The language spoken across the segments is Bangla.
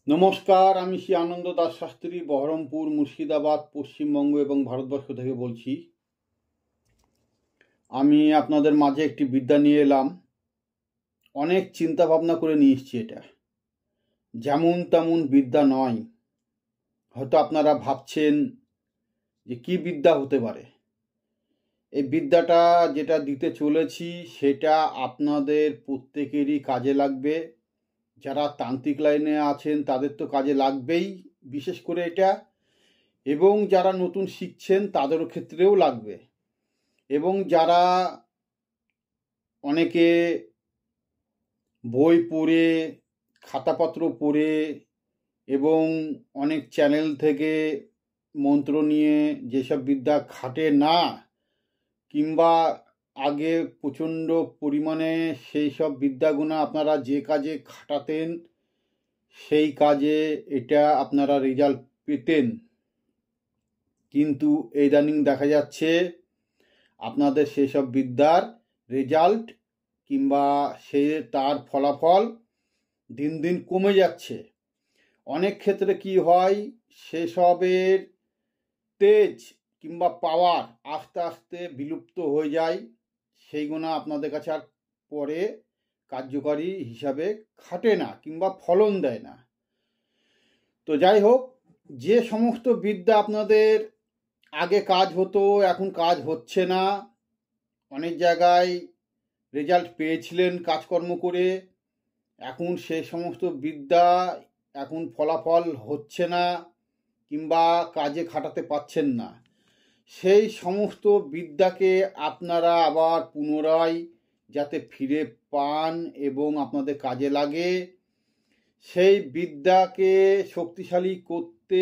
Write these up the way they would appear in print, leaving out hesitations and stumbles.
নমস্কার, আমি শ্রী আনন্দ দাস শাস্ত্রী বহরমপুর, মুর্শিদাবাদ, পশ্চিমবঙ্গ এবং ভারতবর্ষ থেকে বলছি। আমি আপনাদের মাঝে একটি বিদ্যা নিয়ে এলাম। অনেক চিন্তা ভাবনা করে নিয়ে এসেছি। এটা যেমন তেমন বিদ্যা নয়। হয়তো আপনারা ভাবছেন যে কি বিদ্যা হতে পারে। এই বিদ্যাটা যেটা দিতে চলেছি সেটা আপনাদের প্রত্যেকেরই কাজে লাগবে। যারা তান্ত্রিক লাইনে আছেন তাদের তো কাজে লাগবেই, বিশেষ করে এটা, এবং যারা নতুন শিখছেন তাদেরও ক্ষেত্রেও লাগবে। এবং যারা অনেকে বই পড়ে, খাতাপত্র পড়ে এবং অনেক চ্যানেল থেকে মন্ত্র নিয়ে যেসব বিদ্যা খাটে না, কিংবা আগে প্রচণ্ড পরিমাণে সেই সব বিদ্যাগুলো আপনারা যে কাজে খাটাতেন সেই কাজে এটা আপনারা রেজাল্ট পেতেন, কিন্তু ইদানিং দেখা যাচ্ছে আপনাদের সেসব বিদ্যার রেজাল্ট কিংবা তার ফলাফল দিন দিন কমে যাচ্ছে। অনেক ক্ষেত্রে কি হয়, সেসবের তেজ কিংবা পাওয়ার আস্তে আস্তে বিলুপ্ত হয়ে যায়। সেইগুলো আপনাদের কাছে আর পরে কার্যকারী হিসাবে খাটে না কিংবা ফলন দেয় না। তো যাই হোক, যে সমস্ত বিদ্যা আপনাদের আগে কাজ হতো এখন কাজ হচ্ছে না, অনেক জায়গায় রেজাল্ট পেয়েছিলেন কাজকর্ম করে, এখন সেই সমস্ত বিদ্যা এখন ফলাফল হচ্ছে না কিংবা কাজে খাটাতে পাচ্ছেন না, সেই সমস্ত বিদ্যাকে আপনারা আবার পুনরায় যাতে ফিরে পান এবং আপনাদের কাজে লাগে, সেই বিদ্যাকে শক্তিশালী করতে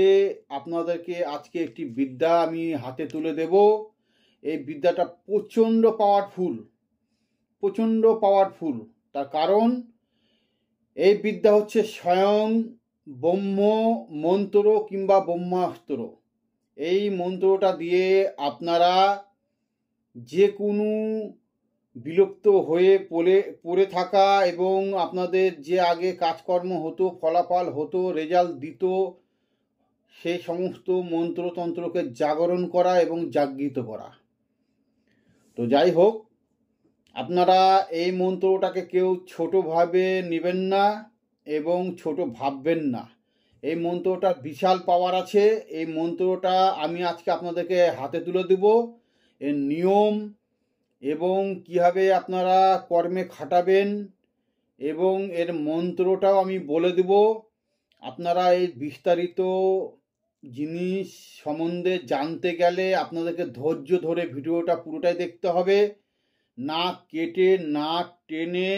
আপনাদেরকে আজকে একটি বিদ্যা আমি হাতে তুলে দেব। এই বিদ্যাটা প্রচণ্ড পাওয়ারফুল। তার কারণ এই বিদ্যা হচ্ছে স্বয়ং ব্রহ্ম মন্ত্র কিংবা ব্রহ্মাস্ত্র। এই মন্ত্রটা দিয়ে আপনারা যে কোনো বিলুপ্ত হয়ে পড়ে থাকা এবং আপনাদের যে আগে কাজকর্ম হতো, ফলাফল হতো, রেজাল্ট দিত, সেই সমস্ত মন্ত্রতন্ত্রকে জাগরণ করা এবং জাগৃত করা। তো যাই হোক, আপনারা এই মন্ত্রটাকে কেউ ছোটোভাবে নেবেন না এবং ছোট ভাববেন না। এই মন্ত্রটার বিশাল পাওয়ার আছে। এই মন্ত্রটা আমি আজকে আপনাদেরকে হাতে তুলে দেব। এর নিয়ম এবং কীভাবে আপনারা কর্মে খাটাবেন এবং এর মন্ত্রটাও আমি বলে দেব। আপনারা এই বিস্তারিত জিনিস সম্বন্ধে জানতে গেলে আপনাদেরকে ধৈর্য ধরে ভিডিওটা পুরোটাই দেখতে হবে। না কেটে, না টেনে,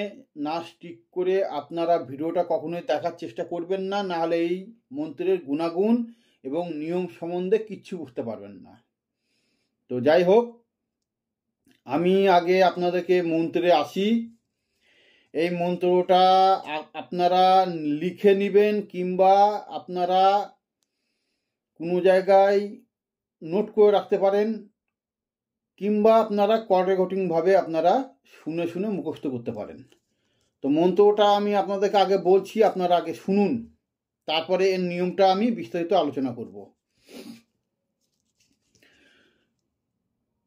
না স্টিক করে আপনারা ভিডিওটা কখনোই দেখার চেষ্টা করবেন না, নাহলে এই মন্ত্রের গুণাগুণ এবং নিয়ম সম্বন্ধে কিচ্ছু বুঝতে পারবেন না। তো যাই হোক, আমি আগে আপনাদেরকে মন্ত্রে আসি। এই মন্ত্রটা আপনারা লিখে নেবেন কিংবা আপনারা কোনো জায়গায় নোট করে রাখতে পারেন, কিংবা আপনারা রেকর্ডিংভাবে আপনারা শুনে শুনে মুখস্থ করতে পারেন। তো মন্ত্রটা আমি আপনাদেরকে আগে বলছি, আপনারা আগে শুনুন, তারপরে এর নিয়মটা আমি বিস্তারিত আলোচনা করব।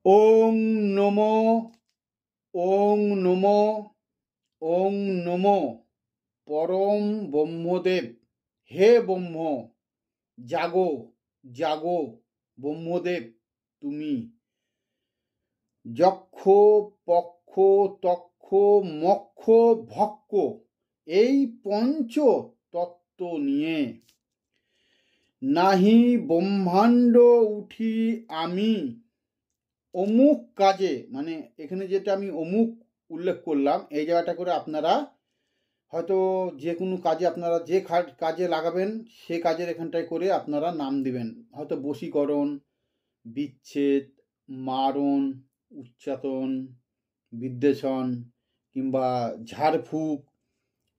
ওং নমো, ওং নমো, ওং নমো পরম ব্রহ্মদেব। হে ব্রহ্ম, জাগো জাগো ব্রহ্মদেব তুমি। যক্ষ পক্ষ তক্ষ মক্ষ ভক্ষ, এই পঞ্চ তত্ত্ব নিয়ে নাহি ব্রহ্মাণ্ড উঠি আমি অমুক কাজে, মানে এখানে যেটা আমি অমুক উল্লেখ করলাম, এই জায়গাটা করে আপনারা হয়তো যে কোনো কাজে আপনারা যে কাজে লাগাবেন সে কাজের এখানটায় করে আপনারা নাম দিবেন। হয়তো বশীকরণ, বিচ্ছেদ, মারণ, উচ্চাটন, বিদ্বেষণ কিংবা ঝাড়ফুঁক,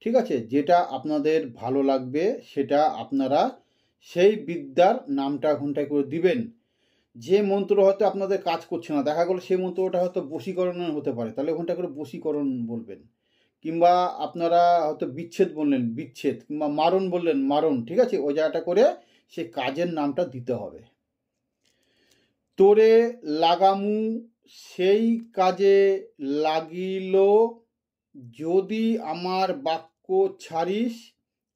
ঠিক আছে, যেটা আপনাদের ভালো লাগবে সেটা আপনারা সেই বিদ্যার নামটা ঘন্টায় করে দিবেন। যে মন্ত্র হয়তো আপনাদের কাজ করছে না, দেখা গেলো সেই মন্ত্রটা হয়তো বশীকরণের হতে পারে, তাহলে ওখানটা করে বশীকরণ বলবেন। কিংবা আপনারা হয়তো বিচ্ছেদ বললেন বিচ্ছেদ, কিংবা মারণ বললেন মারণ, ঠিক আছে, ওই জায়গাটা করে সে কাজের নামটা দিতে হবে। তোরে লাগামু সেই কাজে লাগিল, যদি আমার বাক্য ছাড়িস,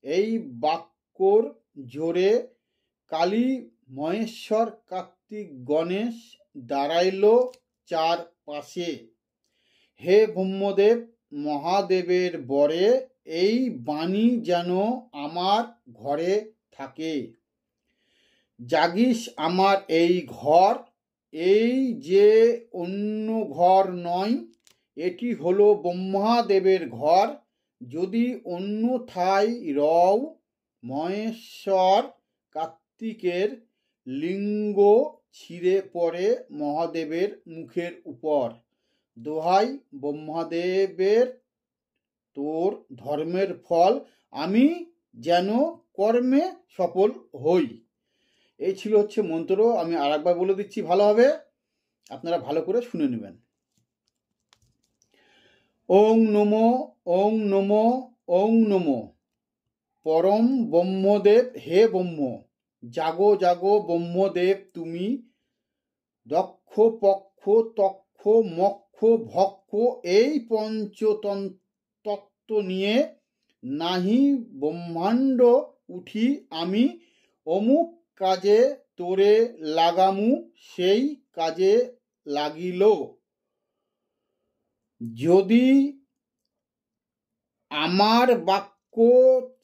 এই বাক্যর জোরে কালী মহেশ্বর কার্তিক গণেশ দাঁড়াইল চার পাশে। হে ব্রহ্মদেব মহাদেবের বরে, এই বাণী যেন আমার ঘরে থাকে। জাগিস আমার এই ঘর, এই যে অন্য ঘর নয়, এটি হলো ব্রহ্মাদেবের ঘর। যদি অন্যথায় রও, মহেশ্বর কার্তিকের লিঙ্গ ছিঁড়ে পড়ে মহাদেবের মুখের উপর। দোহাই ব্রহ্মাদেবের, তোর ধর্মের ফল আমি যেন কর্মে সফল হই। এই ছিল হচ্ছে মন্ত্র। আমি আর একবার বলে দিচ্ছি, ভালোভাবে আপনারা ভালো করে শুনে নেবেন। ওং নমো, ওং নমো, ওং নমো। পরম ব্রহ্মদেব হে ব্রহ্ম, জাগো জাগো ব্রহ্মদেব তুমি। দক্ষ পক্ষ তক্ষ মক্ষ ভক্ষ, এই পঞ্চতত্ত্ব নিয়ে নাহি ব্রহ্মাণ্ড উঠি আমি। অমুক কাজে তোরে লাগামু, সেই কাজে লাগিল। যদি আমার বাক্য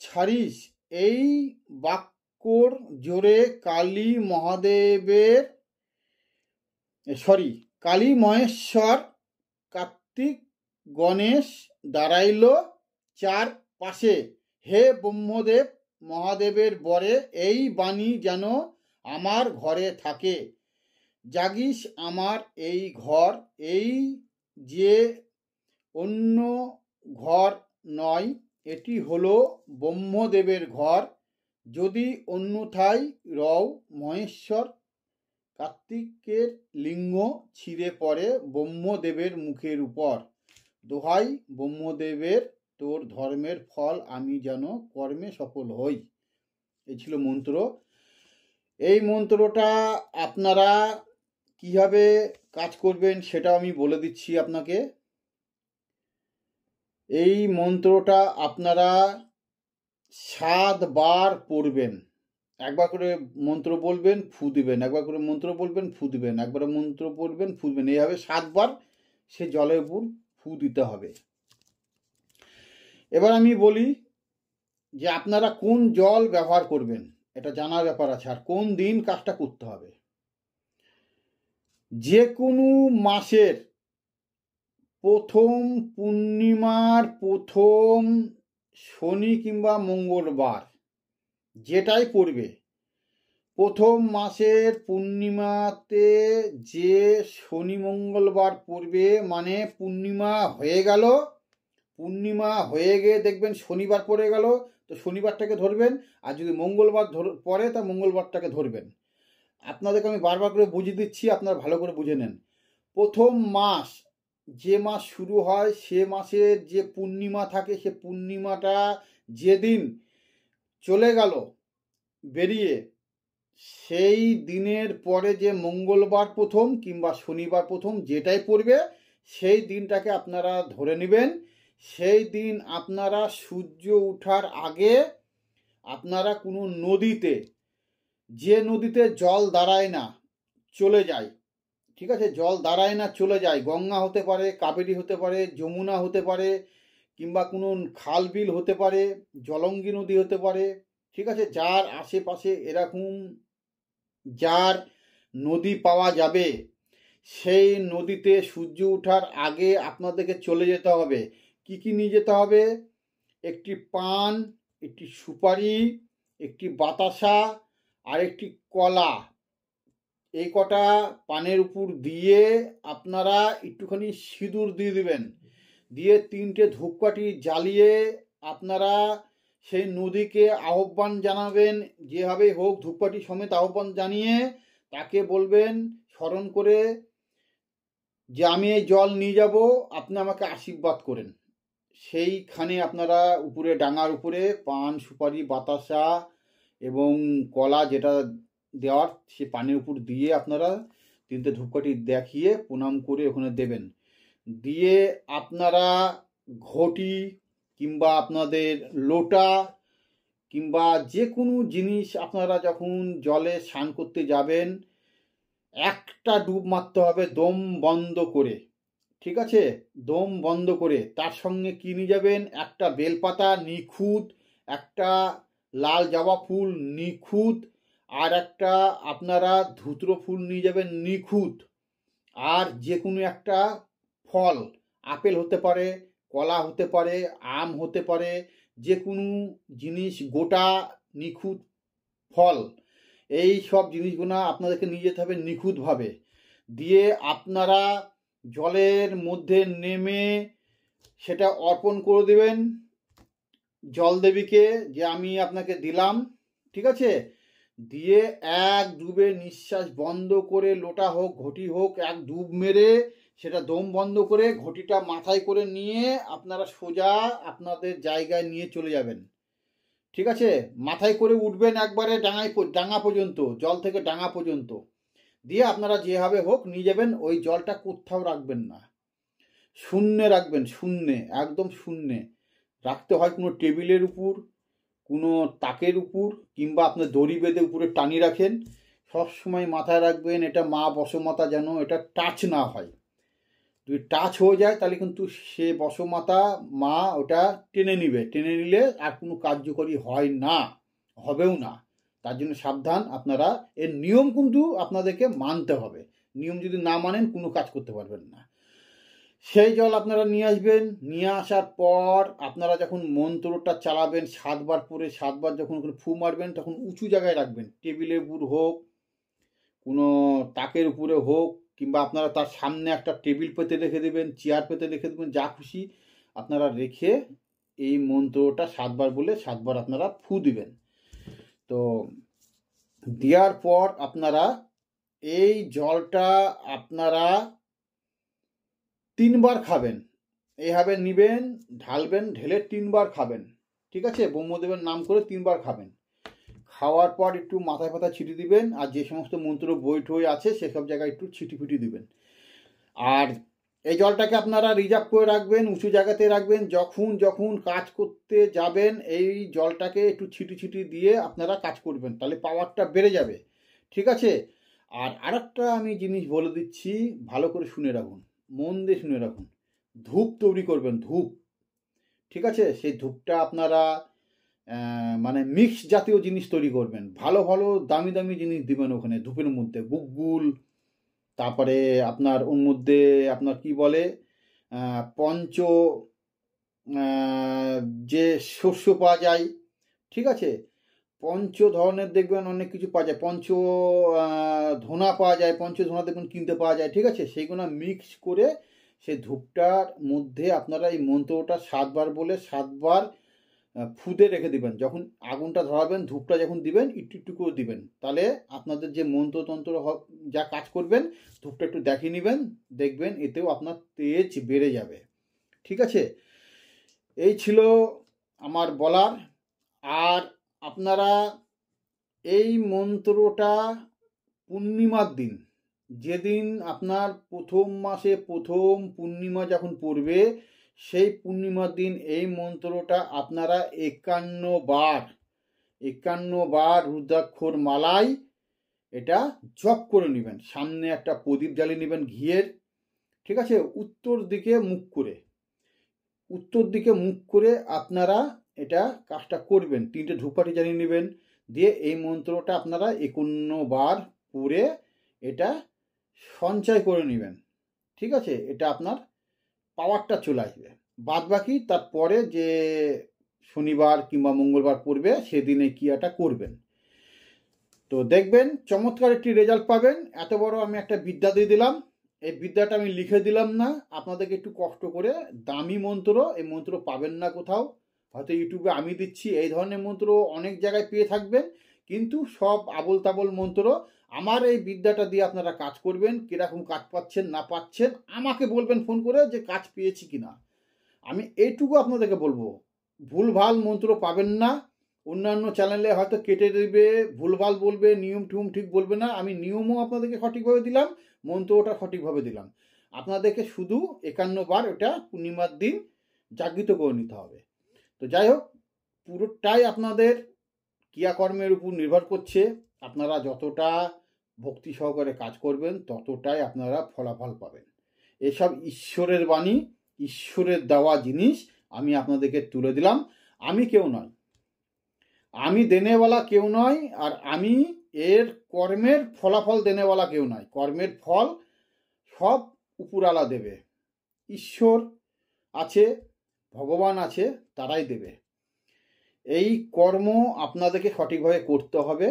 ছাড়িস, এই বাক্যর জোরে কালী মহাদেবের কালী মহেশ্বর কার্তিক গণেশ দাঁড়াইল চার পাশে। হে ব্রহ্মদেব মহাদেবের বরে, এই বাণী যেন আমার ঘরে থাকে। জাগিস আমার এই ঘর, এই যে অন্য ঘর নয়, এটি হলো ব্রহ্মদেবের ঘর। যদি অন্যথায় রও, মহেশ্বর কার্তিকের লিঙ্গ ছিঁড়ে পড়ে ব্রহ্মদেবের মুখের উপর। দোহাই ব্রহ্মদেবের, তোর ধর্মের ফল আমি যেন কর্মে সফল হই। এই ছিল মন্ত্র। এই মন্ত্রটা আপনারা কিভাবে কাজ করবেন সেটা আমি বলে দিচ্ছি আপনাকে। এই মন্ত্রটা আপনারা 7 বার পড়বেন। একবার করে মন্ত্র বলবেন, ফু দিবেন, একবার করে মন্ত্র বলবেন, ফু দিবেন, একবার মন্ত্র পড়বেন, ফু দিবেন, এইভাবে 7 বার সে জলের উপর ফু দিতে হবে। এবার আমি বলি যে আপনারা কোন জল ব্যবহার করবেন, এটা জানার ব্যাপার আছে, আর কোন দিন কাজটা করতে হবে। যে কোনো মাসের প্রথম পূর্ণিমার প্রথম শনি কিংবা মঙ্গলবার যেটাই পড়বে, প্রথম মাসের পূর্ণিমাতে যে শনি মঙ্গলবার পড়বে, মানে পূর্ণিমা হয়ে গেল, পূর্ণিমা হয়ে গিয়ে দেখবেন শনিবার পড়ে গেল, তো শনিবারটাকে ধরবেন, আর যদি মঙ্গলবার পড়ে তা মঙ্গলবারটাকে ধরবেন। আপনাদেরকে আমি বারবার করে বুঝিয়ে দিচ্ছি, আপনারা ভালো করে বুঝে নেন। প্রথম মাস, যে মাস শুরু হয় সে মাসের যে পূর্ণিমা থাকে, সে পূর্ণিমাটা যেদিন চলে গেল বেরিয়ে, সেই দিনের পরে যে মঙ্গলবার প্রথম কিংবা শনিবার প্রথম যেটাই পড়বে, সেই দিনটাকে আপনারা ধরে নেবেন। সেই দিন আপনারা সূর্য ওঠার আগে আপনারা কোনো নদীতে, যে নদীতে জল দাঁড়ায় না চলে যায়, ঠিক আছে, জল দাঁড়ায় না চলে যায়, গঙ্গা হতে পারে, কাবেরী হতে পারে, যমুনা হতে পারে, কিংবা কোনো খাল বিল হতে পারে, জলঙ্গি নদী হতে পারে, ঠিক আছে, যার আশেপাশে এরকম যার নদী পাওয়া যাবে, সেই নদীতে সূর্য ওঠার আগে আপনাদেরকে চলে যেতে হবে। কি কি নিয়ে যেতে হবে? একটি পান, একটি সুপারি, একটি বাতাসা, আর একটি কলা। এই কটা পানের উপর দিয়ে আপনারা একটুখানি সিঁদুর দিয়ে দিবেন, দিয়ে 3টে ধূপকাঠি জ্বালিয়ে আপনারা সেই নদীকে আহ্বান জানাবেন। যেভাবে হোক ধূপকাঠি সমেত আহ্বান জানিয়ে তাকে বলবেন স্মরণ করে যে আমি এই জল নিয়ে যাব, আপনি আমাকে আশীর্বাদ করেন। সেইখানে আপনারা উপরে ডাঙার উপরে পান সুপারি বাতাসা এবং কলা যেটা দেওয়ার সে পানের উপর দিয়ে আপনারা 3টে ধূপকাঠি দেখিয়ে প্রণাম করে ওখানে দেবেন। দিয়ে আপনারা ঘটি কিংবা আপনাদের লোটা কিংবা যে কোনো জিনিস আপনারা যখন জলে স্নান করতে যাবেন একটা ডুব মারতে হবে দম বন্ধ করে, ঠিক আছে? দম বন্ধ করে। তার সঙ্গে কি নিয়ে যাবেন? একটা বেলপাতা নিখুঁত, একটা লাল জবা ফুল নিখুঁত, আর একটা আপনারা ধুতরো ফুল নিয়ে যাবেন নিখুঁত, আর যে কোনো একটা ফল, আপেল হতে পারে, কলা হতে পারে, আম হতে পারে, যে কোনো জিনিস গোটা নিখুঁত ফল, এই সব জিনিসগুলো আপনাদেরকে নিয়ে যেতে হবে নিখুঁতভাবে। দিয়ে আপনারা জলের মধ্যে নেমে সেটা অর্পণ করে দেবেন জলদেবীকে, যে আমি আপনাকে দিলাম, ঠিক আছে? দিয়ে এক ডুবে নিঃশ্বাস বন্ধ করে, লোটা হোক ঘটি হোক, এক ডুব মেরে সেটা দম বন্ধ করে ঘটিটা মাথায় করে নিয়ে আপনারা সোজা আপনাদের জায়গায় নিয়ে চলে যাবেন, ঠিক আছে? মাথায় করে উঠবেন একবারে ডাঙা পর্যন্ত, জল থেকে ডাঙা পর্যন্ত। দিয়ে আপনারা যেভাবে হোক নিয়ে যাবেন। ওই জলটা কোথাও রাখবেন না, শূন্যে রাখবেন, শূন্যে, একদম শূন্যে রাখতে হয়। কোনো টেবিলের উপর, কোনো তাকের উপর, কিংবা আপনার দড়ি বেঁধে উপরে টানি রাখেন। সবসময় মাথায় রাখবেন এটা মা বসমাতা যেন এটা টাচ না হয়। যদি টাচ হয়ে যায় তাহলে কিন্তু সে বসমাতা মা ওটা টেনে নিবে, টেনে নিলে আর কোনো কার্যকরী হয় না, হবেও না। তার জন্য সাবধান আপনারা। এর নিয়ম কিন্তু আপনাদেরকে মানতে হবে। নিয়ম যদি না মানেন কোনো কাজ করতে পারবেন না। সেই জল আপনারা নিয়ে আসবেন। নিয়ে আসার পর আপনারা যখন মন্ত্রটা চালাবেন 7বার পরে, 7বার যখন ফু মারবেন তখন উঁচু জায়গায় রাখবেন, টেবিলের উপর হোক, কোনো তাকের উপরে হোক, কিংবা আপনারা তার সামনে একটা টেবিল পেতে রেখে দেবেন, চেয়ার পেতে রেখে দেবেন, যা খুশি আপনারা রেখে এই মন্ত্রটা 7বার বলে 7বার আপনারা ফু দিবেন। তো দেওয়ার পর আপনারা এই জলটা আপনারা 3বার খাবেন। এইভাবে নিবেন, ঢালবেন, ঢেলে 3বার খাবেন, ঠিক আছে? ব্রহ্মদেবের নাম করে 3বার খাবেন। খাওয়ার পর একটু মাথায় ফাথায় ছিটি দিবেন, আর যে সমস্ত মন্ত্র বই টই আছে সেসব জায়গায় একটু ছিটি ফিটি দিবেন। আর এই জলটাকে আপনারা রিজার্ভ করে রাখবেন, উঁচু জায়গাতে রাখবেন। যখন যখন কাজ করতে যাবেন এই জলটাকে একটু ছিটি ছিটি দিয়ে আপনারা কাজ করবেন, তাহলে পাওয়ারটা বেড়ে যাবে, ঠিক আছে? আর আরেকটা আমি জিনিস বলে দিচ্ছি, ভালো করে শুনে রাখুন, মন দিয়ে শুনে রাখুন। ধূপ তৈরি করবেন, ধূপ, ঠিক আছে? সেই ধূপটা আপনারা মানে মিক্স জাতীয় জিনিস তৈরি করবেন, ভালো ভালো দামি দামি জিনিস দিবেন ওখানে ধূপের মধ্যে। গুগ্গুল, তারপরে আপনার ওর মধ্যে আপনার কি বলে পঞ্চ যে শস্য পাওয়া যায়, ঠিক আছে? পঞ্চ ধরনের দেখবেন অনেক কিছু পাওয়া যায়, পঞ্চ ধনা পাওয়া যায়, পঞ্চ ধনা দেখবেন কিনতে পাওয়া যায়, ঠিক আছে? সেইগুলো মিক্স করে সেই ধূপটার মধ্যে আপনারা এই মন্ত্রটা 7বার বলে 7বার ফুদে রেখে দিবেন। যখন আগুনটা ধরাবেন, ধূপটা যখন দিবেন একটু একটু করে দিবেন, তাহলে আপনাদের যে মন্ত্রতন্ত্র যা কাজ করবেন ধূপটা একটু দেখিয়ে নেবেন, দেখবেন এতেও আপনার তেজ বেড়ে যাবে, ঠিক আছে? এই ছিল আমার বলার। আর আপনারা এই মন্ত্রটা পূর্ণিমার দিন, যেদিন আপনার প্রথম মাসে প্রথম পূর্ণিমা যখন পড়বে সেই পূর্ণিমার দিন এই মন্ত্রটা আপনারা 51বার রুদ্রাক্ষর মালায় এটা জপ করে নেবেন। সামনে একটা প্রদীপ জ্বালিয়ে নেবেন ঘিয়ের, ঠিক আছে? উত্তর দিকে মুখ করে আপনারা এটা কাজটা করবেন। 3টে ধূপকাঠি জ্বালিয়ে নেবেন, দিয়ে এই মন্ত্রটা আপনারা 51বার পড়ে এটা সঞ্চয় করে নেবেন, ঠিক আছে? এটা আপনার পাওয়ারটা চলে আসবে। বাদ বাকি তারপরে যে শনিবার কিংবা মঙ্গলবার পড়বে সেদিনে ক্রিয়াটা করবেন, তো দেখবেন চমৎকার একটি রেজাল্ট পাবেন। এত বড় আমি একটা বিদ্যা দিয়ে দিলাম, এই বিদ্যাটা আমি লিখে দিলাম না, আপনাদেরকে একটু কষ্ট করে, দামি মন্ত্র, এই মন্ত্র পাবেন না কোথাও, হয়তো ইউটিউবে আমি দিচ্ছি, এই ধরনের মন্ত্র অনেক জায়গায় পেয়ে থাকবেন, কিন্তু সব আবোল তাবোল মন্ত্র। আমার এই বিদ্যাটা দিয়ে আপনারা কাজ করবেন, কীরকম কাজ পাচ্ছেন না পাচ্ছেন আমাকে বলবেন ফোন করে যে কাজ পেয়েছি কিনা। আমি এইটুকু আপনাদেরকে বলবো, ভুলভাল মন্ত্র পাবেন না। অন্যান্য চ্যানেলে হয়তো কেটে দেবে, ভুলভাল বলবে, নিয়ম টিয়ম ঠিক বলবে না। আমি নিয়মও আপনাদেরকে সঠিকভাবে দিলাম, মন্ত্রটা সঠিকভাবে দিলাম। আপনাদেরকে শুধু 51 বার ওটা পূর্ণিমার দিন জাগৃত করে নিতে হবে। তো যাই হোক, পুরোটাই আপনাদের ক্রিয়াকর্মের উপর নির্ভর করছে। আপনারা যতটা ভক্তি সহকারে কাজ করবেন ততটাই আপনারা ফলাফল পাবেন। এসব ঈশ্বরের বাণী, ঈশ্বরের দেওয়া জিনিস আমি আপনাদেরকে তুলে দিলাম। আমি কেউ নয়, আমি দেনেওয়ালা কেউ নয়, আর আমি এর কর্মের ফলাফল দেনেওয়ালা কেউ নয়। কর্মের ফল সব উপরালা দেবে। ঈশ্বর আছে, ভগবান আছে, তারাই দেবে। এই কর্ম আপনাদেরকে সঠিকভাবে করতে হবে।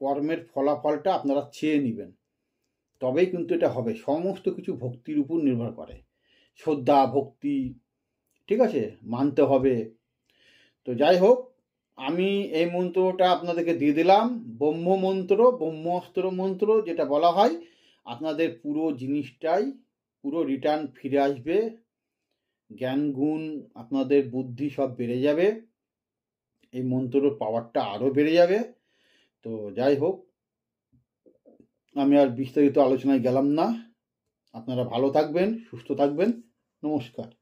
কর্মের ফলাফলটা আপনারা চেয়ে নেবেন, তবেই কিন্তু এটা হবে। সমস্ত কিছু ভক্তির উপর নির্ভর করে, শ্রদ্ধা ভক্তি, ঠিক আছে, মানতে হবে। তো যাই হোক, আমি এই মন্ত্রটা আপনাদেরকে দিয়ে দিলাম, ব্রহ্ম মন্ত্র, ব্রহ্মাস্ত্র মন্ত্র যেটা বলা হয়। আপনাদের পুরো জিনিসটাই পুরো রিটার্ন ফিরে আসবে। জ্ঞান গুণ, আপনাদের বুদ্ধি সব বেড়ে যাবে, এই মন্ত্রের পাওয়ারটা আরও বেড়ে যাবে। তো যাই হোক, আমি আর বিস্তারিত আলোচনায় গেলাম না। আপনারা ভালো থাকবেন, সুস্থ থাকবেন। নমস্কার।